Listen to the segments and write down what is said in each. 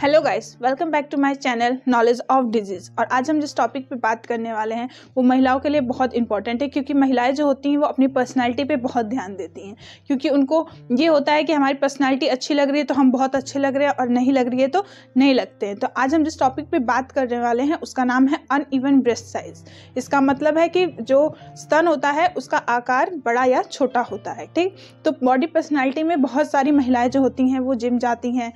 Hello guys, welcome back to my channel knowledge of diseases. और आज हम जिस टॉपिक पे बात करने वाले हैं वो महिलाओं के लिए बहुत इंपॉर्टेंट है, क्योंकि महिलाएं जो होती हैं वो अपनी पर्सनालिटी पे बहुत ध्यान देती हैं। क्योंकि उनको ये होता है कि हमारी पर्सनालिटी अच्छी लग रही है तो हम बहुत अच्छे लग रहे हैं, और नहीं लग रही है तो नहीं लगते हैं। तो आज हम जिस टॉपिक पे बात करने वाले हैं उसका नाम है अनइवन ब्रेस्ट साइज। इसका मतलब है कि जो स्तन होता है उसका आकार बड़ा या छोटा होता है। ठीक, तो बॉडी पर्सनैलिटी में बहुत सारी महिलाएं जो होती हैं वो जिम जाती हैं,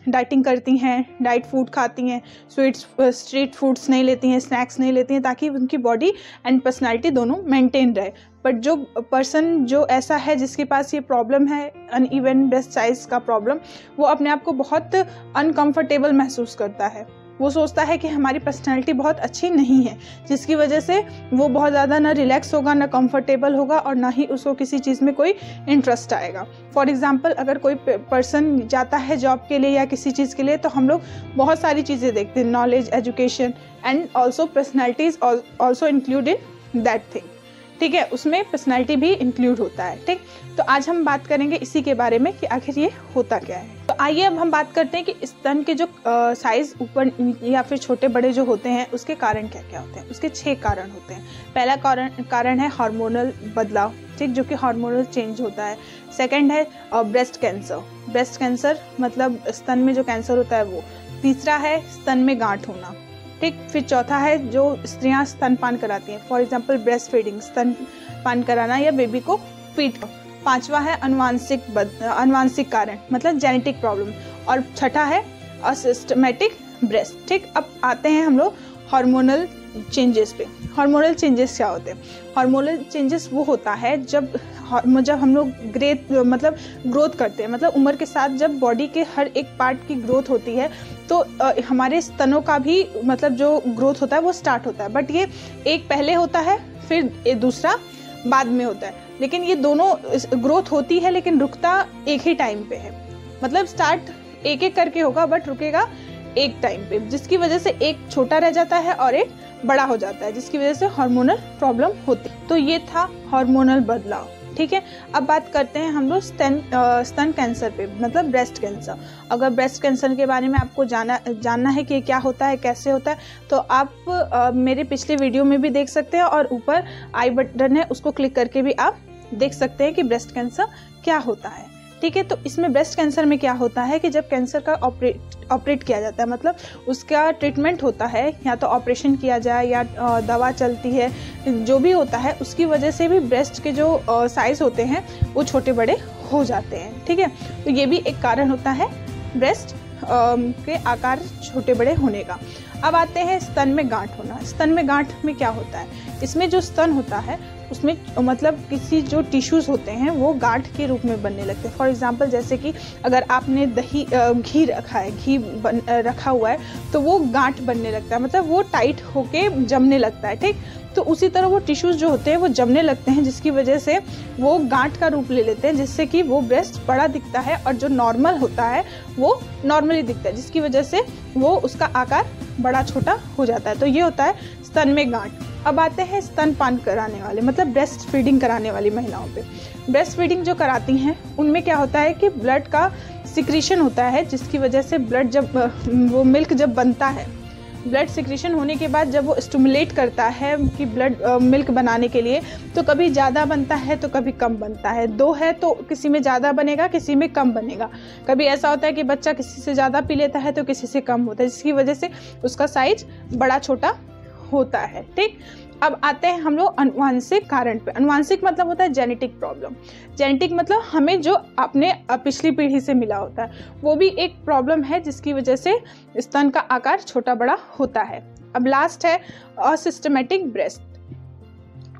डाइटिंग करती हैं, डाइट फूड खाती हैं, स्ट्रीट फूड्स नहीं लेती हैं, स्नैक्स नहीं लेती हैं, ताकि उनकी बॉडी एंड पर्सनालिटी दोनों मेंटेन रहे। बट जो पर्सन जो ऐसा है जिसके पास ये प्रॉब्लम है अनइवन ब्रेस्ट साइज का प्रॉब्लम, वो अपने आप को बहुत अनकंफर्टेबल महसूस करता है। वो सोचता है कि हमारी पर्सनैलिटी बहुत अच्छी नहीं है, जिसकी वजह से वो बहुत ज़्यादा ना रिलैक्स होगा, ना कंफर्टेबल होगा, और ना ही उसको किसी चीज़ में कोई इंटरेस्ट आएगा। फॉर एग्जांपल, अगर कोई पर्सन जाता है जॉब के लिए या किसी चीज़ के लिए, तो हम लोग बहुत सारी चीज़ें देखते हैं, knowledge, education and also personalities also include in that thing. ठीक है, उसमें पर्सनैलिटी भी इंक्लूड होता है। ठीक, तो आज हम बात करेंगे इसी के बारे में कि आखिर ये होता क्या है। तो आइए अब हम बात करते हैं कि स्तन के जो साइज ऊपर या फिर छोटे बड़े जो होते हैं उसके कारण क्या क्या होते हैं। उसके 6 कारण होते हैं। पहला कारण है हार्मोनल बदलाव, ठीक, जो कि हार्मोनल चेंज होता है। सेकंड है ब्रेस्ट कैंसर। ब्रेस्ट कैंसर मतलब स्तन में जो कैंसर होता है वो। तीसरा है स्तन में गांठ होना। ठीक, फिर चौथा है जो स्त्रियां स्तनपान कराती हैं, फॉर एग्जांपल ब्रेस्ट फीडिंग, स्तनपान कराना या बेबी को फीड। पांचवा है अनुवांशिक कारण, मतलब जेनेटिक प्रॉब्लम। और छठा है असिस्टमेटिक ब्रेस्ट। ठीक, अब आते हैं हम लोग हार्मोनल चेंजेस पे। हार्मोनल चेंजेस क्या होते हैं? हार्मोनल चेंजेस वो होता है जब हम लोग ग्रोथ करते हैं, मतलब उम्र के साथ जब बॉडी के हर एक पार्ट की ग्रोथ होती है, तो हमारे स्तनों का भी मतलब जो ग्रोथ होता है वो स्टार्ट होता है। बट ये एक पहले होता है, फिर दूसरा बाद में होता है। लेकिन ये दोनों ग्रोथ होती है लेकिन रुकता एक ही टाइम पे है। मतलब स्टार्ट एक एक करके होगा बट रुकेगा एक टाइम पे, जिसकी वजह से एक छोटा रह जाता है और एक बड़ा हो जाता है, जिसकी वजह से हार्मोनल प्रॉब्लम होती है। तो ये था हार्मोनल बदलाव। ठीक है, अब बात करते हैं हम लोग स्तन कैंसर पे, मतलब ब्रेस्ट कैंसर। अगर ब्रेस्ट कैंसर के बारे में आपको जानना है कि क्या होता है, कैसे होता है, तो आप मेरे पिछले वीडियो में भी देख सकते हैं, और ऊपर आई बटन है उसको क्लिक करके भी आप देख सकते हैं कि ब्रेस्ट कैंसर क्या होता है। ठीक है, तो इसमें ब्रेस्ट कैंसर में क्या होता है कि जब कैंसर का ऑपरेट किया जाता है, मतलब उसका ट्रीटमेंट होता है, या तो ऑपरेशन किया जाए या दवा चलती है, जो भी होता है, उसकी वजह से भी ब्रेस्ट के जो साइज होते हैं वो छोटे बड़े हो जाते हैं। ठीक है, तो ये भी एक कारण होता है ब्रेस्ट के आकार छोटे बड़े होने का। अब आते हैं स्तन में गांठ होना। स्तन में गांठ में क्या होता है? इसमें जो स्तन होता है उसमें मतलब किसी जो टिश्यूज होते हैं वो गांठ के रूप में बनने लगते हैं। फॉर एग्जांपल, जैसे कि अगर आपने घी रखा है, रखा हुआ है, तो वो गांठ बनने लगता है, मतलब वो टाइट होके जमने लगता है। ठीक, तो उसी तरह वो टिश्यूज जो होते हैं वो जमने लगते हैं, जिसकी वजह से वो गांठ का रूप ले लेते हैं, जिससे कि वो ब्रेस्ट बड़ा दिखता है, और जो नॉर्मल होता है वो नॉर्मली दिखता है, जिसकी वजह से वो उसका आकार बड़ा छोटा हो जाता है। तो ये होता है स्तन में गांठ। अब आते हैं स्तनपान कराने वाले, मतलब ब्रेस्ट फीडिंग कराने वाली महिलाओं पे। ब्रेस्ट फीडिंग जो कराती हैं उनमें क्या होता है कि ब्लड का सिक्रीशन होता है, जिसकी वजह से ब्लड जब वो मिल्क जब बनता है, ब्लड सिक्रीशन होने के बाद जब वो स्टिमुलेट करता है कि ब्लड मिल्क बनाने के लिए, तो कभी ज़्यादा बनता है तो कभी कम बनता है। 2 है तो किसी में ज़्यादा बनेगा, किसी में कम बनेगा। कभी ऐसा होता है कि बच्चा किसी से ज़्यादा पी लेता है तो किसी से कम होता है, जिसकी वजह से उसका साइज बड़ा छोटा होता है। ठीक, अब आते हैं हम लोग अनुवांशिक कारण पे। अनुवांशिक मतलब होता है जेनेटिक प्रॉब्लम। जेनेटिक मतलब हमें जो अपने पिछली पीढ़ी से मिला होता है, वो भी एक प्रॉब्लम है, जिसकी वजह से स्तन का आकार छोटा बड़ा होता है। अब लास्ट है असिस्टमेटिक ब्रेस्ट।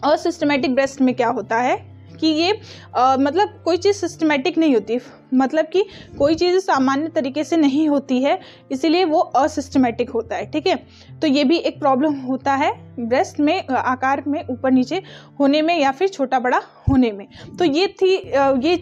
असिस्टमेटिक ब्रेस्ट में क्या होता है कि ये मतलब कोई चीज़ सिस्टमेटिक नहीं होती, मतलब कि कोई चीज़ सामान्य तरीके से नहीं होती है, इसीलिए वो असिस्टमेटिक होता है। ठीक है, तो ये भी एक प्रॉब्लम होता है ब्रेस्ट में आकार में ऊपर नीचे होने में या फिर छोटा बड़ा होने में। तो ये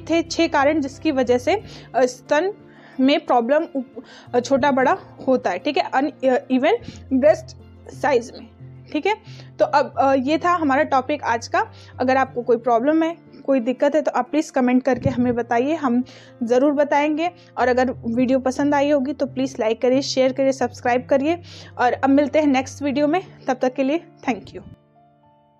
थे 6 कारण जिसकी वजह से स्तन में प्रॉब्लम छोटा बड़ा होता है। ठीक है, अनइवन ब्रेस्ट साइज में। ठीक है, तो अब ये था हमारा टॉपिक आज का। अगर आपको कोई प्रॉब्लम है, कोई दिक्कत है तो आप प्लीज़ कमेंट करके हमें बताइए, हम ज़रूर बताएंगे। और अगर वीडियो पसंद आई होगी तो प्लीज़ लाइक करिए, शेयर करिए, सब्सक्राइब करिए। और अब मिलते हैं नेक्स्ट वीडियो में, तब तक के लिए थैंक यू।